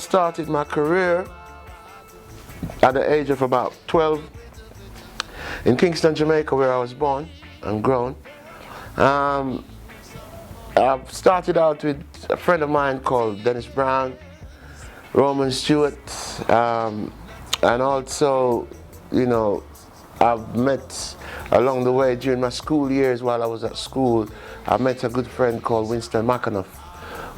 started my career at the age of about 12 in Kingston, Jamaica, where I was born and grown. I started out with a friend of mine called Dennis Brown, Roman Stewart, and also, you know, I've met along the way during my school years while I was at school, I met a good friend called Winston McAnuff,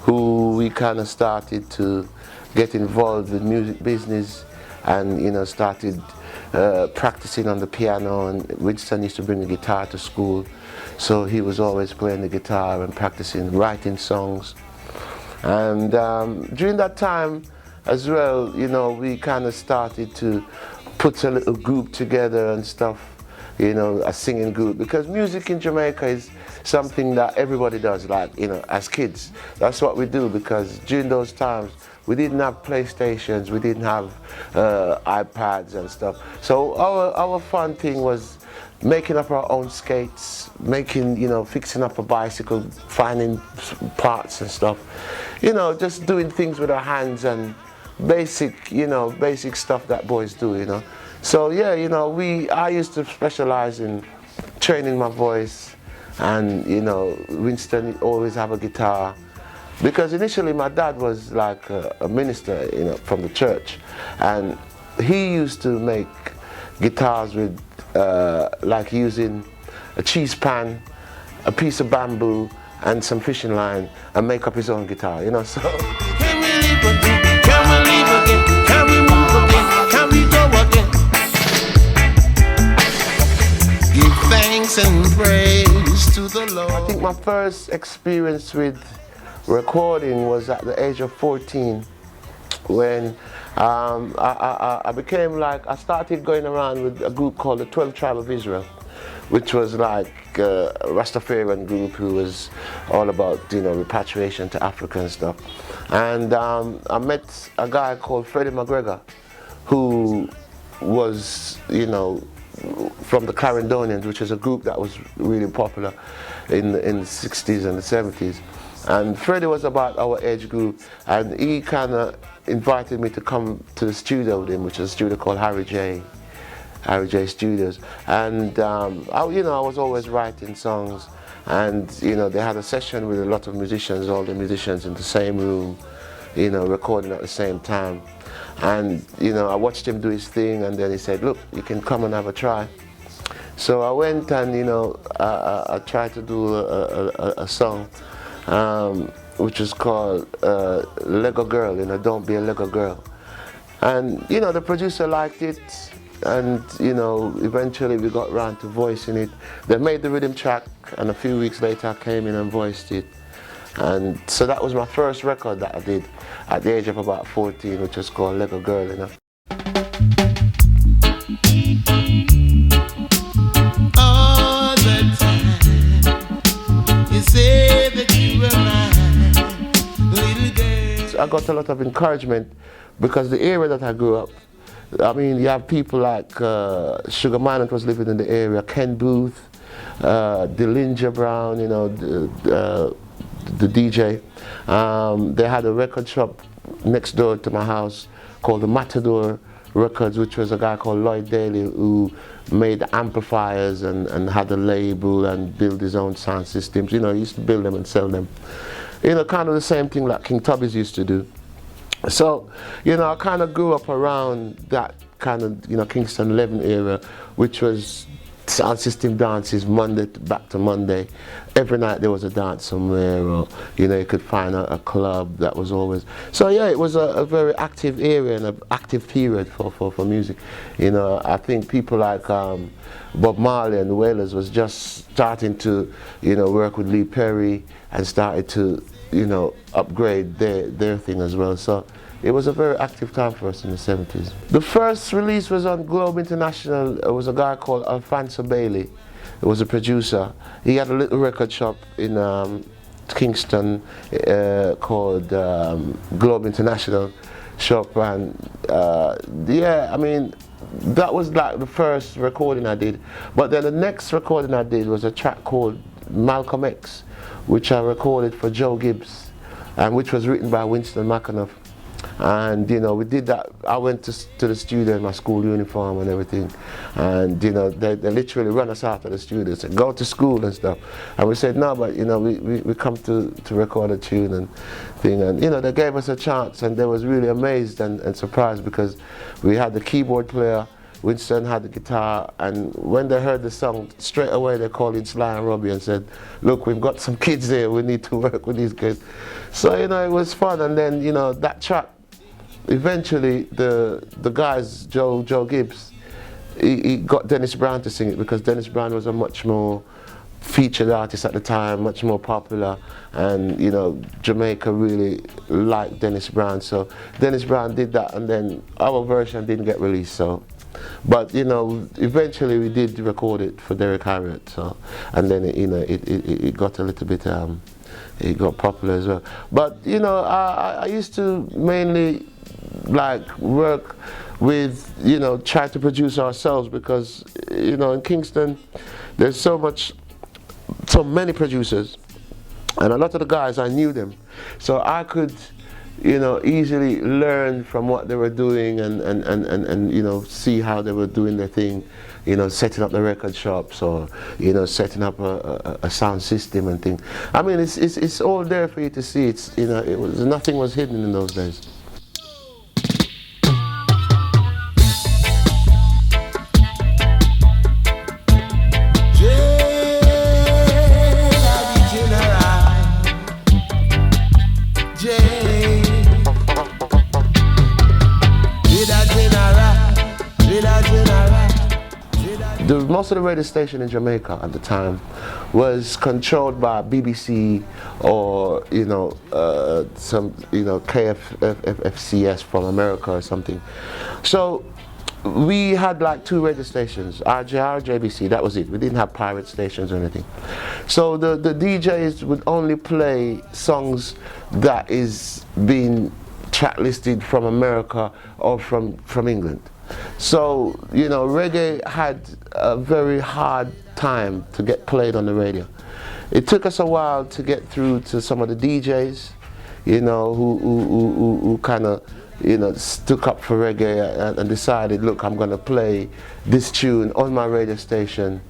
who we kind of started to get involved with music business and, you know, started practicing on the piano, and Winston used to bring the guitar to school, so he was always playing the guitar and practicing, writing songs. And during that time as well, you know, we kind of started to put a little group together and stuff, you know, a singing group, because music in Jamaica is something that everybody does, like, you know, as kids. That's what we do, because during those times we didn't have PlayStations, we didn't have iPads and stuff. So our fun thing was making up our own skates, making, you know, fixing up a bicycle, finding parts and stuff. You know, just doing things with our hands and basic, you know, basic stuff that boys do, you know. So yeah, you know, I used to specialize in training my voice, and, you know, Winston always have a guitar. Because initially my dad was like a minister, you know, from the church, and he used to make guitars with like using a cheese pan, a piece of bamboo, and some fishing line, and make up his own guitar, you know. So. Can we live again? Can we live again? Can we move again? Can we go again? Give thanks and praise to the Lord. I think my first experience with recording was at the age of 14, when I became like, I started going around with a group called the 12 Tribe of Israel, which was like a Rastafarian group who was all about, you know, repatriation to Africa and stuff. And I met a guy called Freddie McGregor, who was, you know, from the Clarendonians, which is a group that was really popular in the 60s and the 70s. And Freddie was about our age group, and he kind of invited me to come to the studio with him, which is a studio called Harry J Studios. And I was always writing songs, and, you know, they had a session with a lot of musicians, all the musicians in the same room, you know, recording at the same time. And, you know, I watched him do his thing, and then he said, look, you can come and have a try. So I went and, you know, I tried to do a song, which is called Lego Girl, you know, Don't Be a Lego Girl. And, you know, the producer liked it, and, you know, eventually we got around to voicing it. They made the rhythm track, and a few weeks later I came in and voiced it. And so that was my first record that I did at the age of about 14, which was called Lego Girl, you know. All the time you say that you were mine, little girl. So I got a lot of encouragement, because the area that I grew up, I mean, you have people like Sugar Minott was living in the area, Ken Booth, Dillinger Brown, you know, the DJ. They had a record shop next door to my house called the Matador Records, which was a guy called Lloyd Daly, who made amplifiers and had a label and built his own sound systems. You know, he used to build them and sell them. You know, kind of the same thing like King Tubby's used to do. So, you know, I kind of grew up around that kind of, you know, Kingston 11 era, which was sound system dances Monday back to Monday. Every night there was a dance somewhere, or, you know, you could find a club that was always. So yeah, it was a very active area and an active period for music. You know, I think people like Bob Marley and the Wailers was just starting to, you know, work with Lee Perry and started to, you know, upgrade their thing as well. So it was a very active time for us in the 70s. The first release was on Globe International. It was a guy called Alfonso Bailey. It was a producer. He had a little record shop in Kingston called Globe International shop, and yeah, I mean, that was like the first recording I did. But then the next recording I did was a track called Malcolm X, which I recorded for Joe Gibbs, and which was written by Winston McAnuff. And you know, we did that. I went to the studio in my school uniform and everything, and you know, they literally run us out of the studio, said go to school and stuff. And we said no, but you know, we come to record a tune and thing, and you know, they gave us a chance, and they was really amazed and surprised because we had the keyboard player, Winston had the guitar, and when they heard the song, straight away they called in Sly and Robbie and said, look, we've got some kids here, we need to work with these kids. So, you know, it was fun. And then, you know, that track, eventually the guys, Joe Gibbs, he got Dennis Brown to sing it because Dennis Brown was a much more featured artist at the time, much more popular, and you know, Jamaica really liked Dennis Brown. So Dennis Brown did that, and then our version didn't get released. So, but you know, eventually we did record it for Derek Harriott. So, and then it, you know, it got a little bit, it got popular as well. But you know, I used to mainly like work with, you know, try to produce ourselves because, you know, in Kingston there's so many producers, and a lot of the guys I knew them, so I could, you know, easily learn from what they were doing and you know, see how they were doing their thing, you know, setting up the record shops or, you know, setting up a sound system and things. I mean, it's all there for you to see. It's, you know, nothing was hidden in those days. Most of the radio station in Jamaica at the time was controlled by BBC or, you know, some, you know, KFFCS from America or something. So we had like 2 radio stations, RJR, JBC, that was it. We didn't have pirate stations or anything. So the DJs would only play songs that is being track listed from America or from England. So, you know, reggae had a very hard time to get played on the radio. It took us a while to get through to some of the DJs, you know, who kind of, you know, stuck up for reggae and decided, look, I'm going to play this tune on my radio station,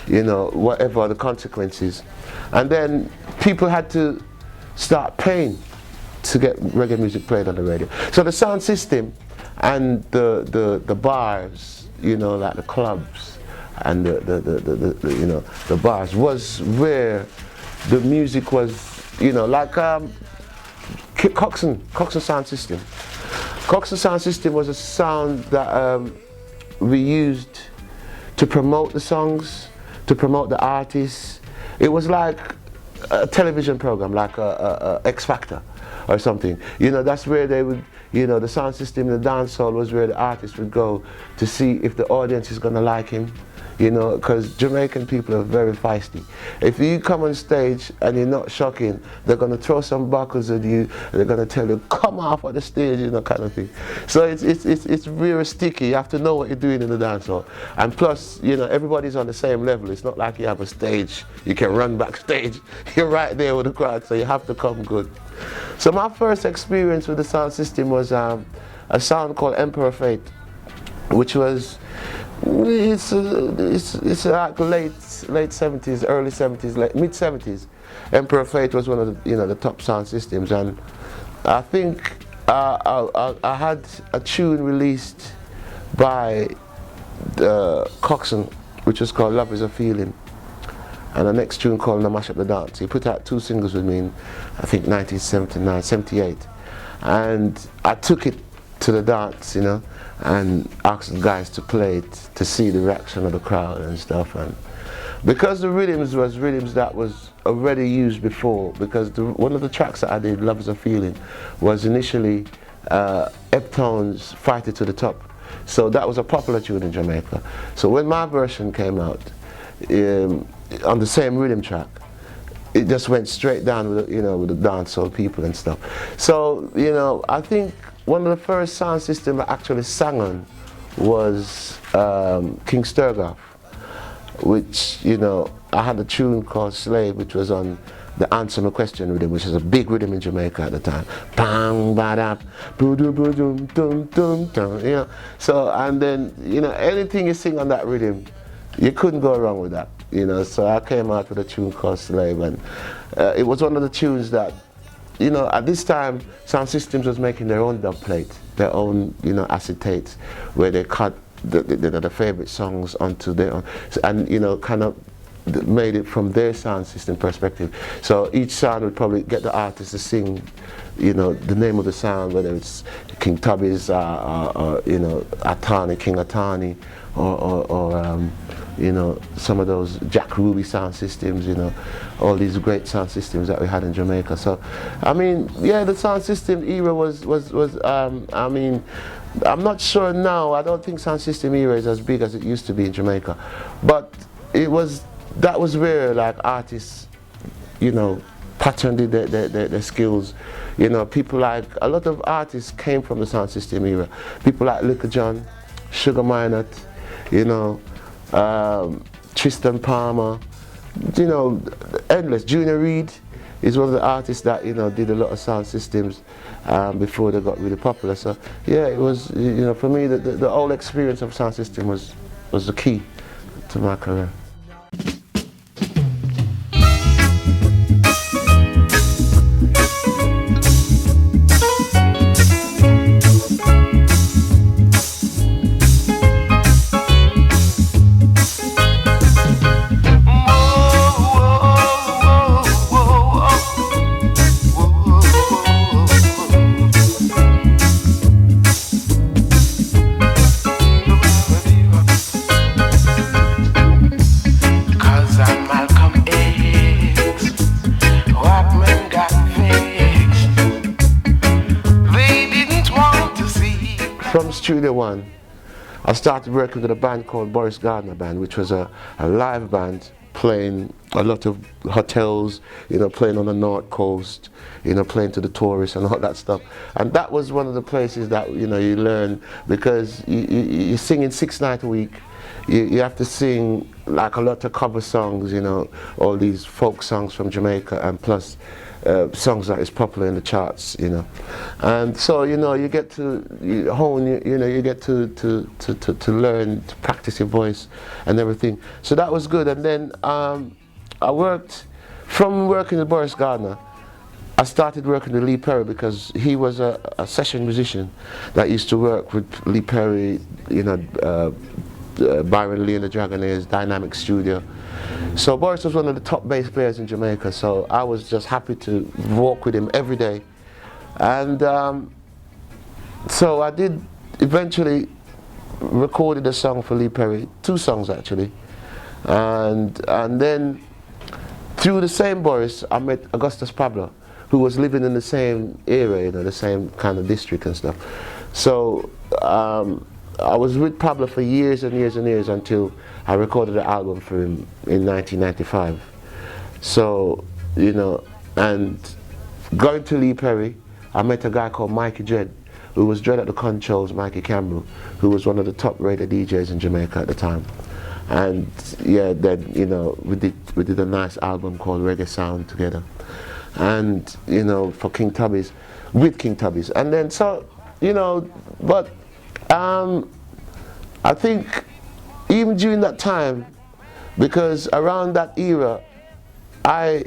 you know, whatever the consequences. And then people had to start paying to get reggae music played on the radio. So the sound system and the bars, you know, like the clubs and the you know, the bars was where the music was, you know, like Coxsone sound system. Coxsone sound system was a sound that we used to promote the songs, to promote the artists. It was like a television program, like a X Factor or something. You know, that's where they would, you know, the sound system, the dance hall was where the artist would go to see if the audience is going to like him, you know, because Jamaican people are very feisty. If you come on stage and you're not shocking, they're going to throw some buckles at you, and they're going to tell you, come off of the stage, you know, kind of thing. So it's really sticky. You have to know what you're doing in the dance hall. And plus, you know, everybody's on the same level. It's not like you have a stage, you can run backstage. You're right there with the crowd, so you have to come good. So my first experience with the sound system was a sound called Emperor Fate, which was, it's like late 70s, early 70s, mid 70s. Emperor Fate was one of the, you know, the top sound systems, and I think I had a tune released by Coxsone, which was called Love Is a Feeling, and the next tune called No Mash Up the Dance. He put out 2 singles with me in, I think, 1979, 78. And I took it to the dance, you know, and asked the guys to play it to see the reaction of the crowd and stuff. And because the rhythms was rhythms that was already used before, because one of the tracks that I did, Love Is a Feeling, was initially Eptone's Fight It to the Top. So that was a popular tune in Jamaica. So when my version came out, on the same rhythm track, it just went straight down with, you know, with the dancehall people and stuff. So, you know, I think one of the first sound systems I actually sang on was Kingston, which, you know, I had a tune called Slave, which was on the Answer My Question rhythm, which is a big rhythm in Jamaica at the time. Bang, badap, boo doo boo dum dum dum dum. You know. So and then anything you sing on that rhythm, you couldn't go wrong with that. So I came out with a tune called Slave, and it was one of the tunes that, at this time, Sound Systems was making their own dub plate, their own, acetates, where they cut the favorite songs onto their own, and kind of made it from their sound system perspective. So each sound would probably get the artist to sing, the name of the sound, whether it's King Tubby's, Atani, King Atani, or some of those Jack Ruby sound systems, all these great sound systems that we had in Jamaica. So, I mean, yeah, the sound system era was I mean, I'm not sure now. I don't think sound system era is as big as it used to be in Jamaica, but that was where like artists, patterned their skills. People like a lot of artists came from the sound system era. People like Liquor John, Sugar Minot, Tristan Palmer, endless. Junior Reid is one of the artists that did a lot of sound systems before they got really popular. So yeah, it was for me the whole experience of sound system was the key to my career. From Studio One, I started working with a band called Boris Gardner Band, which was a live band playing a lot of hotels, playing on the North Coast, playing to the tourists and all that stuff. And that was one of the places that you learn, because you're singing 6 nights a week. You have to sing like a lot of cover songs, all these folk songs from Jamaica, and plus songs that is popular in the charts, and so you get to hone, you get to learn to practice your voice and everything. So that was good. And then I worked from working with Boris Gardner. I started working with Lee Perry because he was a session musician that used to work with Lee Perry, Byron Lee and the Dragonaires, Dynamic Studio. So Boris was one of the top bass players in Jamaica, so I was just happy to walk with him every day. And so I did eventually recorded a song for Lee Perry, 2 songs actually. And then through the same Boris, I met Augustus Pablo, who was living in the same area, the same kind of district and stuff. So I was with Pablo for years and years and years until I recorded an album for him in 1995. So, and going to Lee Perry, I met a guy called Mikey Dread, who was Dread at the Controls, Mikey Campbell, who was one of the top rated DJs in Jamaica at the time. And yeah, then, we did a nice album called Reggae Sound together. And, for King Tubby's, with King Tubby's. And then, so, but I think even during that time, because around that era, I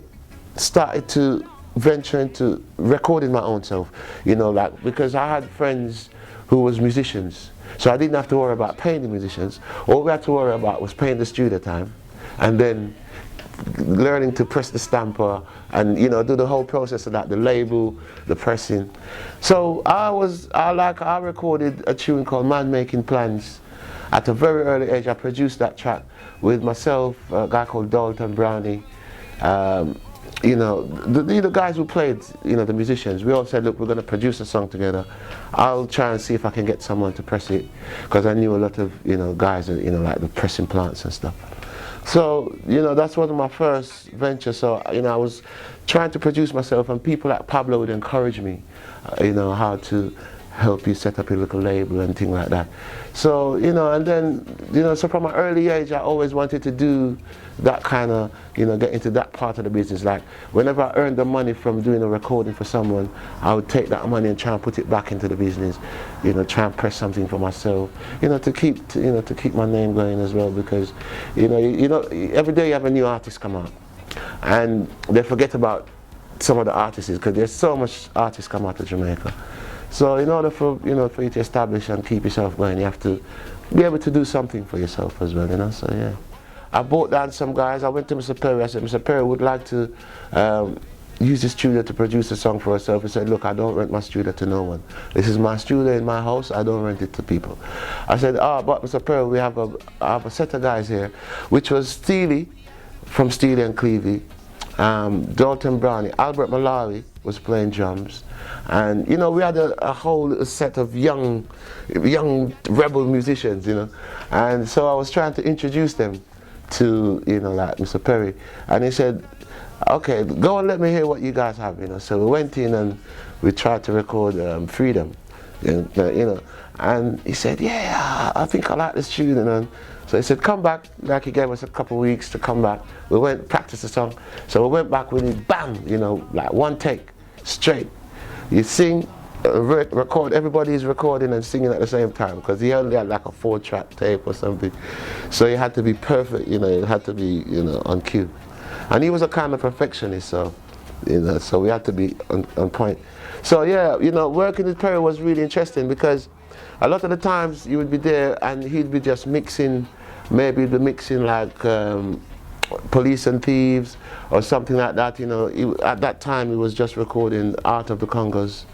started to venture into recording my own self, because I had friends who was musicians, so I didn't have to worry about paying the musicians. All we had to worry about was paying the studio time, and then learning to press the stamper and do the whole process of that, the label, the pressing. So I recorded a tune called Man Making Plans at a very early age. I produced that track with myself, a guy called Dalton Brownie, the guys who played, the musicians. We all said, look, we're going to produce a song together. I'll try and see if I can get someone to press it, because I knew a lot of guys, like the pressing plants and stuff. So, that's one of my first ventures. So, I was trying to produce myself, and people like Pablo would encourage me, how help you set up your little label and things like that. So, you know, and then, you know, so from an early age, I always wanted to do that kind of, you know, get into that part of the business. Like, whenever I earned the money from doing a recording for someone, I would take that money and try and put it back into the business, you know, try and press something for myself, you know, to keep my name going as well, because, you know, every day you have a new artist come out, and they forget about some of the artists, because there's so much artists come out of Jamaica. So in order for you to establish and keep yourself going, you have to be able to do something for yourself as well, you know. So yeah, I brought down some guys. I went to Mr. Perry. I said, Mr. Perry would like to use the studio to produce a song for herself. He said, look, I don't rent my studio to no one. This is my studio in my house. I don't rent it to people. I said, but Mr. Perry, I have a set of guys here, which was Steely from Steely and Clevie, Dalton Brownie, Albert Malawi was playing drums, and you know, we had a whole set of young rebel musicians, you know, and so I was trying to introduce them to, you know, like Mr. Perry, and he said, okay, go and let me hear what you guys have, you know. So we went in and we tried to record Freedom, you know, and he said, yeah, I think I like this tune, and so he said, come back. Like, he gave us a couple of weeks to come back. We went practice the song. So we went back with it, bam, you know, like one take, straight. You sing, record, everybody's recording and singing at the same time, because he only had like a 4-track tape or something. So it had to be perfect, you know, it had to be, you know, on cue. And he was a kind of perfectionist, so, you know, so we had to be on point. So yeah, you know, working with Perry was really interesting, because a lot of the times you would be there and he'd be just mixing, maybe he'd be mixing like Police and Thieves or something like that, you know. At that time he was just recording Art of the Congos,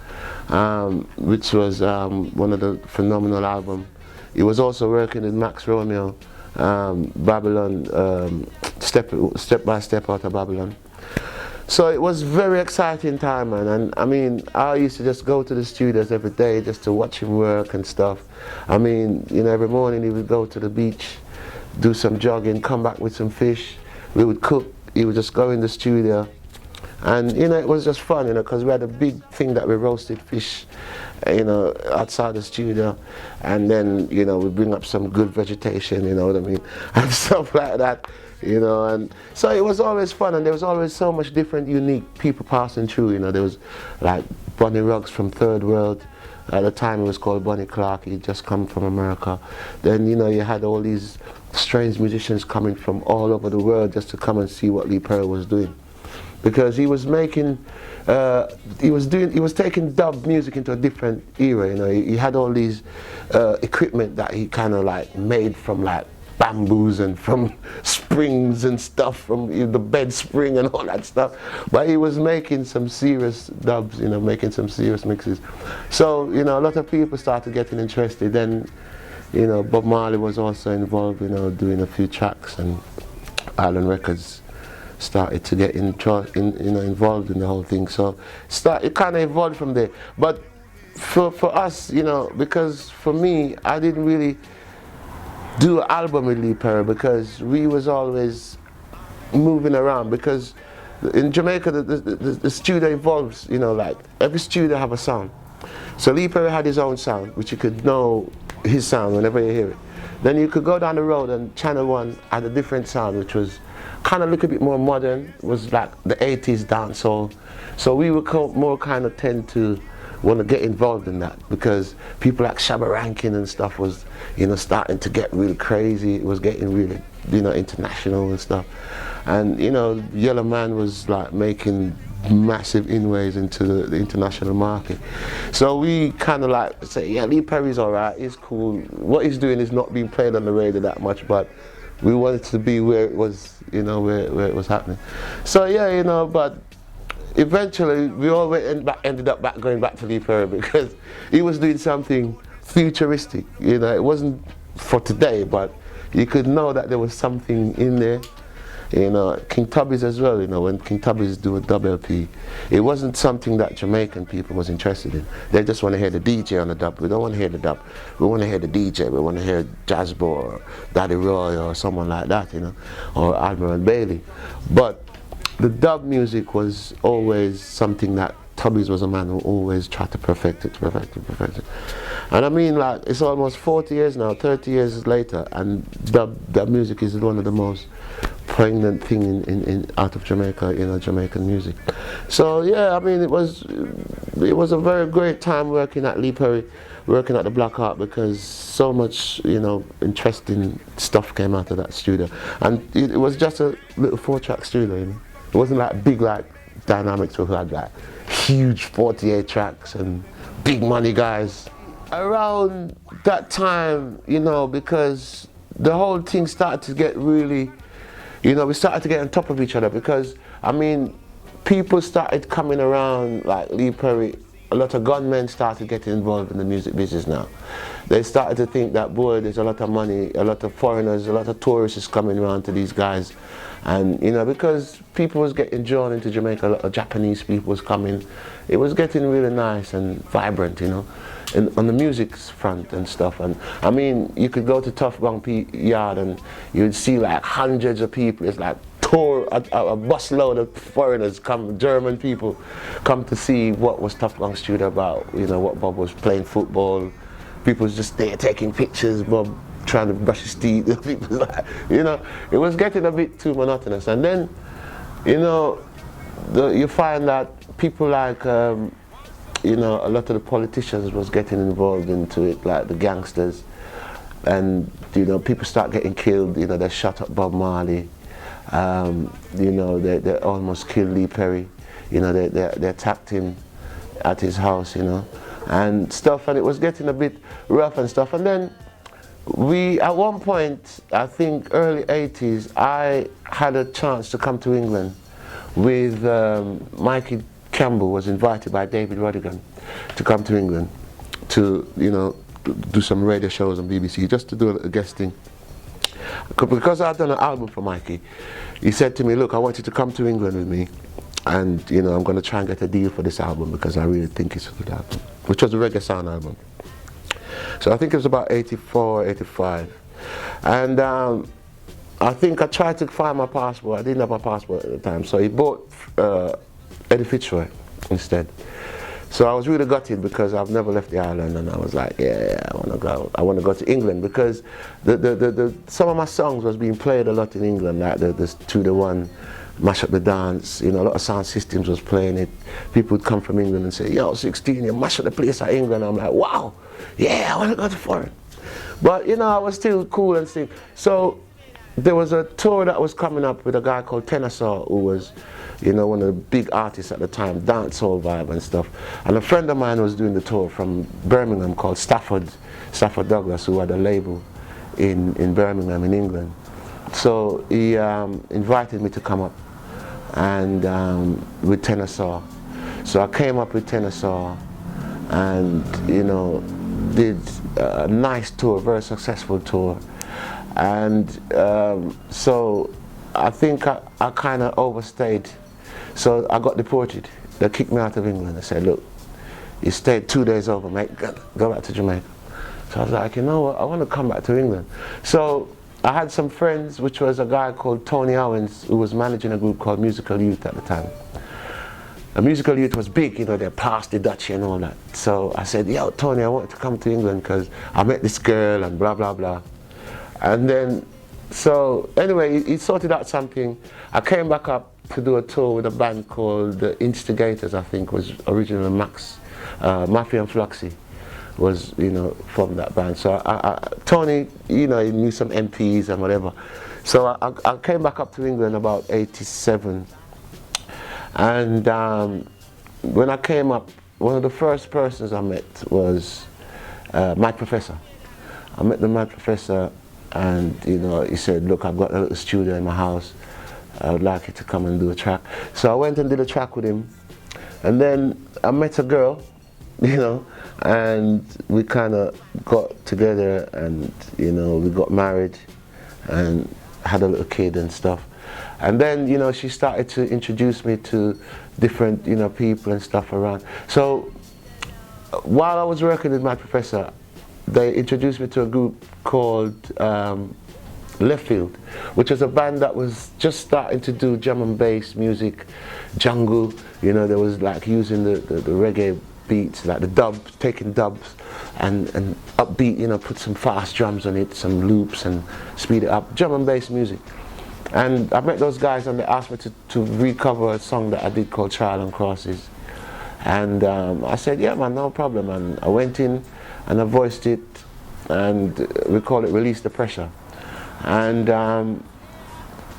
which was one of the phenomenal albums. He was also working with Max Romeo, Babylon, Step by Step Out of Babylon. So it was very exciting time, man, and I mean, I used to just go to the studios every day just to watch him work and stuff. I mean, you know, every morning he would go to the beach, do some jogging, come back with some fish, we would cook, he would just go in the studio, and you know, it was just fun, you know, because we had a big thing that we roasted fish, you know, outside the studio, and then, you know, we bring up some good vegetation, you know what I mean, and stuff like that. You know, and so it was always fun, and there was always so much different, unique people passing through. You know, there was like Bonnie Ruggs from Third World. At the time, it was called Bonnie Clark. He'd just come from America. Then, you know, you had all these strange musicians coming from all over the world just to come and see what Lee Perry was doing, because he was making, he was taking dub music into a different era. You know, he had all these equipment that he kind of like made from like bamboos and from springs and stuff, from the bed spring and all that stuff. But he was making some serious dubs, you know, making some serious mixes. So, you know, a lot of people started getting interested. Then, you know, Bob Marley was also involved, you know, doing a few tracks, and Island Records started to get involved in the whole thing. So it kind of evolved from there. But for us, you know, because for me, I didn't really do an album with Lee Perry, because we was always moving around, because in Jamaica the studio evolves, you know, like every studio have a sound. So Lee Perry had his own sound, which you could know his sound whenever you hear it. Then you could go down the road and Channel 1 had a different sound, which was kind of a little bit more modern, was like the 80s dancehall. So we would more kind of tend to want to get involved in that, because people like Shabba Rankin and stuff was, you know, starting to get really crazy. It was getting really, you know, international and stuff. And, you know, Yellow Man was like making massive inways into the international market. So we kind of like say, yeah, Lee Perry's alright, he's cool. What he's doing is not being played on the radio that much, but we wanted to be where it was, you know, where it was happening. So yeah, you know, but eventually we all ended up going back to Lee Perry, because he was doing something futuristic. You know, it wasn't for today, but you could know that there was something in there. You know, King Tubby's as well, you know, when King Tubby's do a dub LP, it wasn't something that Jamaican people was interested in. They just want to hear the DJ on the dub. We don't want to hear the dub. We want to hear the DJ. We want to hear Jazzbo or Daddy Roy or someone like that, you know, or Admiral Bailey. But the dub music was always something that Tubby's was a man who always tried to perfect it. And I mean, like, it's almost 40 years now, 30 years later, and dub music is one of the most pregnant thing in out of Jamaica, Jamaican music. So yeah, I mean, it was a very great time working at Lee Perry, working at the Black Art, because so much, interesting stuff came out of that studio. And it was just a little 4-track studio, It wasn't like big like Dynamics who had like huge 48 tracks and big money guys. Around that time, because the whole thing started to get really, we started to get on top of each other, because, I mean, people started coming around like Lee Perry. A lot of gunmen started getting involved in the music business now. They started to think that, boy, there's a lot of money, a lot of foreigners, a lot of tourists coming around to these guys. And, because people was getting drawn into Jamaica, a lot of Japanese people was coming. It was getting really nice and vibrant, on the music front and stuff. And I mean, you could go to Tough Gong Yard and you'd see like hundreds of people. It's like a busload of foreigners come, German people, come to see what was Tough Gong Studio about. What Bob was playing football. People was just there taking pictures. Bob trying to brush his teeth. People like, it was getting a bit too monotonous. And then, you find that people like. A lot of the politicians was getting involved into it, like the gangsters, and people start getting killed. They shot up Bob Marley. They almost killed Lee Perry. They attacked him at his house, and stuff. And it was getting a bit rough and stuff. And then at one point, I think early 80s, I had a chance to come to England with Mikey Campbell was invited by David Rodigan to come to England to, do some radio shows on BBC, just to do a guesting. Because I'd done an album for Mikey, he said to me, look, I want you to come to England with me, and I'm going to try and get a deal for this album because I really think it's a good album, which was a Reggae Sound album. So I think it was about 84, 85. And I think I tried to find my passport. I didn't have my passport at the time, so he bought Eddie Fitzroy instead. So I was really gutted because I've never left the island, and I was like, yeah, I want to go to England, because some of my songs was being played a lot in England, like the 2 to 1, Mash Up the Dance, a lot of sound systems was playing it. People would come from England and say, yo, 16, you mash up the place at England. I'm like, wow, yeah, I want to go to foreign. But I was still cool and sing. So there was a tour that was coming up with a guy called Tenasaw, who was one of the big artists at the time, dancehall vibe and stuff. And a friend of mine was doing the tour from Birmingham called Stafford Douglas, who had a label in Birmingham in England. So he invited me to come up and with Tenasaw. So I came up with Tenasaw and did a nice tour, a very successful tour. And so I think I kind of overstayed. So I got deported. They kicked me out of England. They said, look, you stayed 2 days over, mate, go back to Jamaica. So I was like, you know what, I want to come back to England. So I had some friends, which was a guy called Tony Owens, who was managing a group called Musical Youth at the time. And Musical Youth was big, they passed the Dutchie and all that. So I said, yo, Tony, I want to come to England because I met this girl and blah, blah, blah. And then, so anyway, he sorted out something. I came back up to do a tour with a band called the Instigators, I think, was originally Mafia and Fluxy was, from that band. So Tony, he knew some MPs and whatever. So I came back up to England about 87. And when I came up, one of the first persons I met was my professor. I met the Mad Professor, and he said, look, I've got a little studio in my house. I would like you to come and do a track. So I went and did a track with him. And then I met a girl, and we kind of got together, and we got married and had a little kid and stuff. And then she started to introduce me to different people and stuff around. So while I was working with my professor, they introduced me to a group called Left Field, which was a band that was just starting to do drum and bass music, jungle. You know, there was like using the reggae beats, like the dub, taking dubs and upbeat, you know, put some fast drums on it, some loops and speed it up, drum and bass music. And I met those guys and they asked me to recover a song that I did called Trial and Crosses. And I said, yeah man, no problem. And I went in and I voiced it, and we call it Release the Pressure. And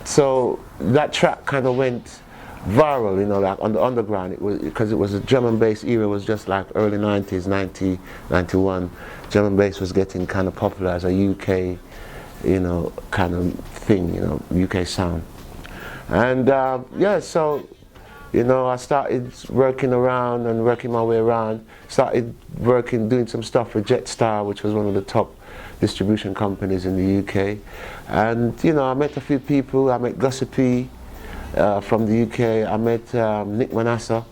so that track kind of went viral, you know, like on the underground. It was because it was a drum and bass era. It was just like early 90s, 90, 91. Drum and bass was getting kind of popular as a UK, you know, kind of thing, you know, UK sound. And yeah, so, you know, I started working around and working my way around. Started working, doing some stuff with Jetstar, which was one of the top distribution companies in the UK. And, you know, I met a few people. I met Gussie P from the UK. I met Nick Manasseh,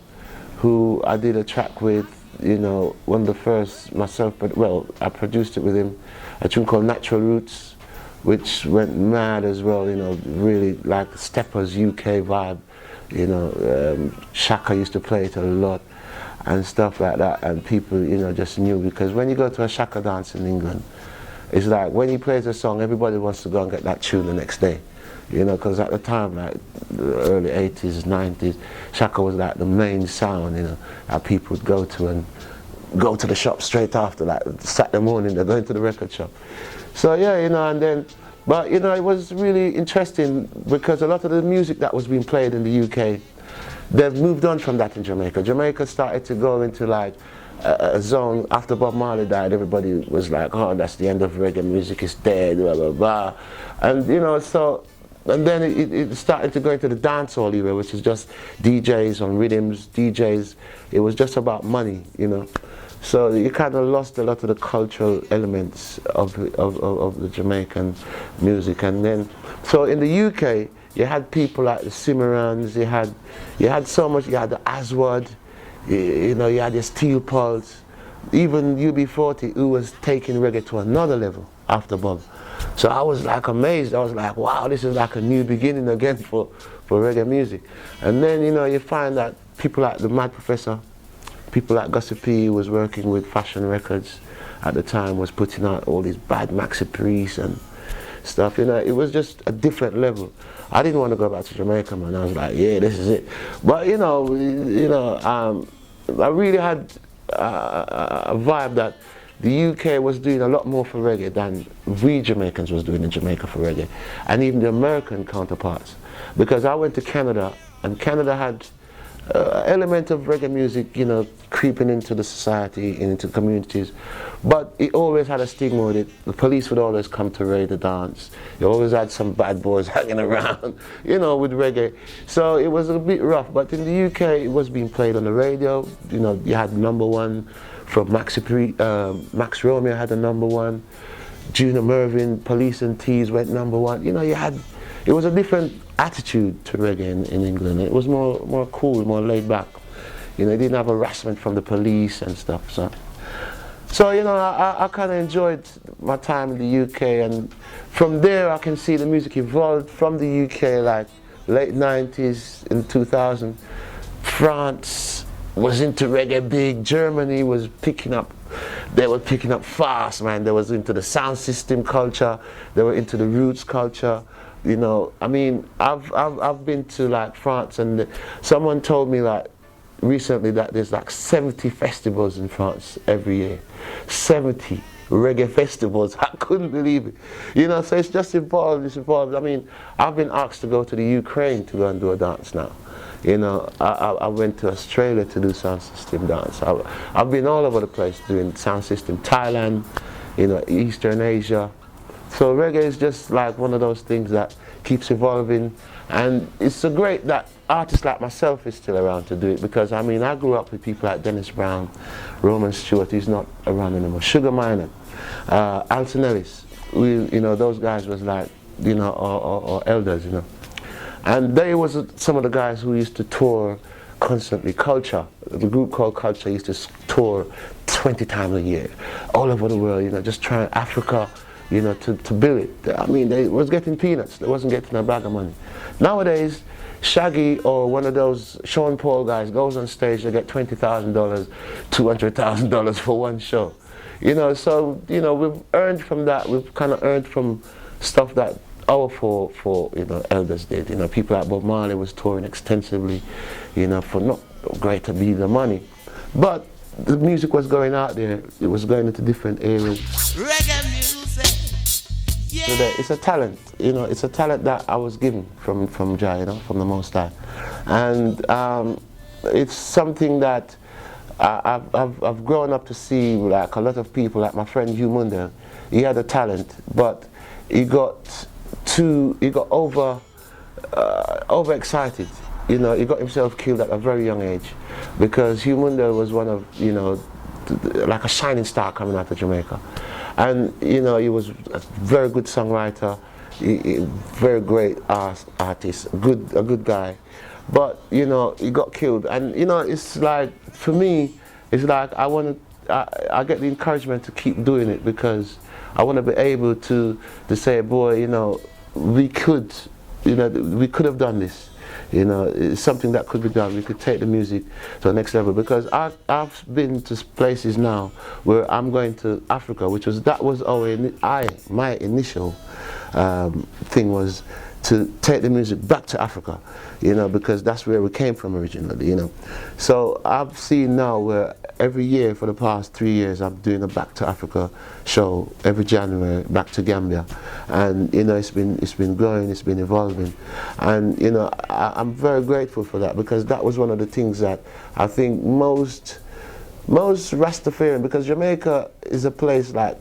who I did a track with, you know, one of the first myself, but well, I produced it with him, a tune called Natural Roots, which went mad as well, you know, really like Steppers UK vibe. You know, Shaka used to play it a lot and stuff like that, and people, you know, just knew, because when you go to a Shaka dance in England, it's like when he plays a song, everybody wants to go and get that tune the next day, you know, because at the time, like the early 80s, 90s, Shaka was like the main sound, you know, that people would go to and go to the shop straight after, like Saturday morning, they're going to the record shop. So yeah, you know, and then, but you know, it was really interesting because a lot of the music that was being played in the UK, they've moved on from that in Jamaica. Jamaica started to go into like a zone after Bob Marley died. Everybody was like, oh, that's the end of reggae music, it's dead, blah, blah, blah. And you know, so, and then it started to go into the dancehall era, which is just DJs on rhythms, DJs. It was just about money, you know. So you kind of lost a lot of the cultural elements of the Jamaican music. And then, so in the UK, you had people like the Cimarrons, you had so much, you had the Aswad, you know, you had your Steel Pulse, even UB40, who was taking reggae to another level after Bob. So I was like amazed. I was like, wow, this is like a new beginning again for reggae music. And then, you know, you find that people like the Mad Professor, people like Gussie P, who was working with Fashion Records at the time, was putting out all these bad Maxi Priest and stuff, you know. It was just a different level. I didn't want to go back to Jamaica, man. I was like, yeah, this is it. But you know, I really had a vibe that the UK was doing a lot more for reggae than we Jamaicans was doing in Jamaica for reggae, and even the American counterparts. Because I went to Canada, and Canada had element of reggae music, you know, creeping into the society and into communities, but it always had a stigma with it. The police would always come to raid the dance. You always had some bad boys hanging around, you know, with reggae. So it was a bit rough, but in the UK it was being played on the radio. You know, you had #1 from Max Romeo had a #1. Junior Mervyn, Police and Tees went #1. You know, it was a different attitude to reggae in England. It was more cool, more laid back. You know, it didn't have harassment from the police and stuff. So you know, I kind of enjoyed my time in the UK, and from there I can see the music evolved from the UK, like late 90s in 2000. France was into reggae big. Germany was picking up. They were picking up fast, man. They was into the sound system culture. They were into the roots culture. You know, I mean, I've been to like France, and someone told me like recently that there's like 70 festivals in France every year. 70 reggae festivals. I couldn't believe it. You know, so it's just evolved, it's evolved. I mean, I've been asked to go to the Ukraine to go and do a dance now. You know, I went to Australia to do sound system dance. I've been all over the place doing sound system. Thailand, you know, Eastern Asia. So reggae is just like one of those things that keeps evolving, and it's so great that artists like myself is still around to do it, because I mean, I grew up with people like Dennis Brown, Roman Stewart, who's not around anymore, Sugar Minor, Alton Ellis. You know, those guys was like, you know, or elders, you know. And they was some of the guys who used to tour constantly. Culture, the group called Culture used to tour 20 times a year, all over the world, you know, just trying Africa, you know, to build it. I mean, they was getting peanuts. They wasn't getting a bag of money. Nowadays, Shaggy or one of those Sean Paul guys goes on stage, they get $20,000, $200,000 for one show. You know, so, you know, we've earned from that. We've kind of earned from stuff that our four you know, elders did. You know, people like Bob Marley was touring extensively, you know, for not great to be the money. But the music was going out there. It was going into different areas. Reggae music, yeah. So it's a talent, you know, it's a talent that I was given from Jah, you know, from the Most High. And it's something that I've grown up to see, like a lot of people, like my friend Hugh Mundell. He had a talent, but he got overexcited. You know, he got himself killed at a very young age, because Hugh Mundell was one of, you know, like a shining star coming out of Jamaica. And, you know, he was a very good songwriter, very great artist, a good guy. But, you know, he got killed. And, you know, it's like, for me, it's like I get the encouragement to keep doing it, because I want to be able to say, boy, you know, we could have done this. You know, it's something that could be done. We could take the music to the next level, because I've been to places now where I'm going to Africa, that was my initial thing was to take the music back to Africa, you know, because that's where we came from originally, you know. So I've seen now where every year for the past 3 years I'm doing a Back to Africa show every January, back to Gambia, and you know, it's been growing, it's been evolving, and you know, I'm very grateful for that, because that was one of the things that I think most Rastafarian, because Jamaica is a place like,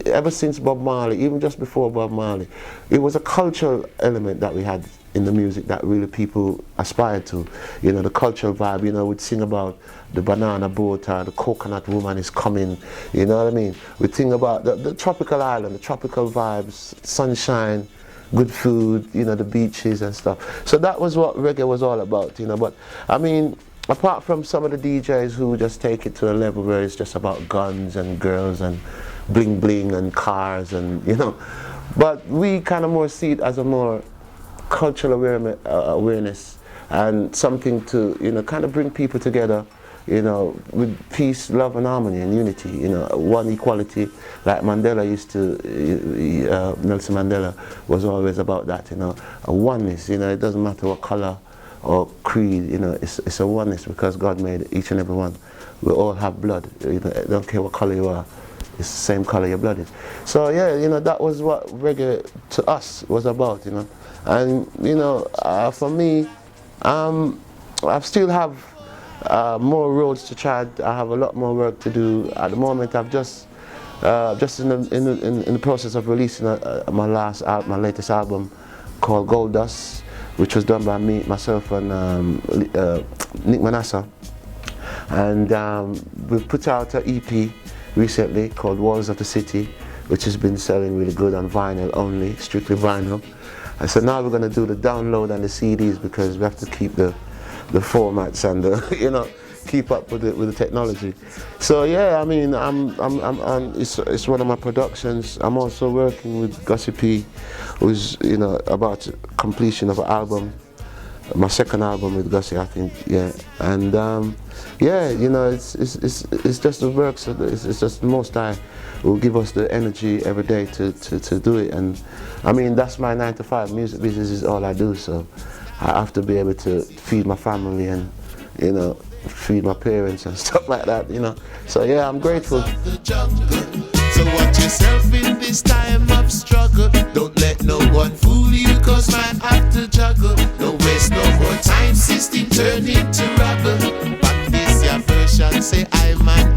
ever since Bob Marley, even just before Bob Marley, it was a cultural element that we had in the music that really people aspired to. You know, the cultural vibe, you know, we'd sing about the banana boat, the coconut woman is coming, you know what I mean? We'd sing about the tropical island, the tropical vibes, sunshine, good food, you know, the beaches and stuff. So that was what reggae was all about, you know. But I mean, apart from some of the DJs who just take it to a level where it's just about guns and girls and bling bling and cars, and you know, but we kind of more see it as a more cultural awareness and something to, you know, kind of bring people together, you know, with peace, love and harmony and unity, you know, one equality, like Mandela used to, Nelson Mandela was always about that, you know, a oneness, you know, it doesn't matter what color or creed, you know, it's a oneness, because God made each and every one. We all have blood, you know, I don't care what color you are. It's the same color your blood is. So yeah, you know, that was what reggae to us was about, you know. And you know, for me, I still have more roads to tread. I have a lot more work to do. At the moment, I've just in the process of releasing my latest album called Gold Dust, which was done by myself and Nick Manasseh. And we've put out an EP recently called Walls of the City, which has been selling really good on vinyl only, strictly vinyl. And so now we're going to do the download and the CDs, because we have to keep the formats and the, you know, keep up with the technology. So yeah, I mean, it's one of my productions. I'm also working with Gussie P, who's, you know, about completion of an album, my second album with Gussie, I think, yeah. And yeah, you know, it's just the work. So it's just the Most High will give us the energy every day to do it. And I mean, that's my 9 to 5. Music business is all I do. So I have to be able to feed my family and, you know, feed my parents and stuff like that, you know. So yeah, I'm grateful. So watch yourself in this time of struggle. Don't let no one fool you, cause man have to juggle. Don't waste no more time, system turn into rubble. But this your version, say I man